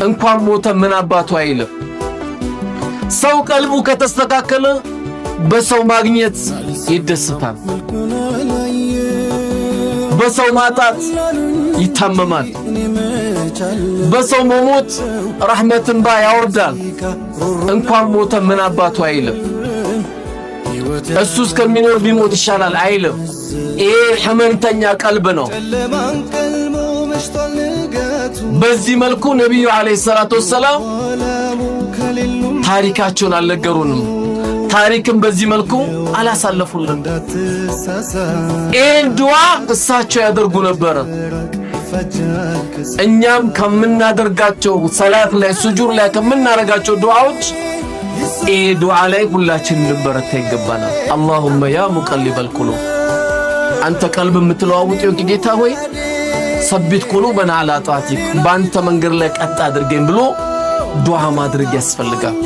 እንኳን ሞተ ምን አባቱ አይልም ሰው ቀልቡ ከተስተካከለ በሰው ማግኘት ይደሰታል በሰው ማጣት ይታመማል በሰው መሞት ረህመትን ያወርዳል እንኳን ሞተ ምን አባቱ አይልም እሱ እስከሚኖር ቢሞት ይሻላል አይልም ይሄ ህመምተኛ ቀልብ ነው በዚህ መልኩ ነብዩ አለይሂ ሰላቱ ወሰለም ታሪካቸውን አልነገሩንም ታሪክም በዚህ መልኩ አላሳለፉልን ይሄን ዱዓ እሳቸው ያደርጉ ነበር እኛም ከምናደርጋቸው ሰላት ላይ ሱጁድ ላይ ከምናረጋቸው ዱዓዎች ይሄ ዱዓ ላይ ሁላችንም ልንበረታ ይገባናል اللهم يا مقلب القلوب አንተ ቀልብ የምትለዋውጥ ጌታ ሆይ ثبت قلوبنا على طاعتك በአንተ መንገድ ላይ ቀጥ አድርገን ብሎ ዱዓ ማድረግ ያስፈልጋል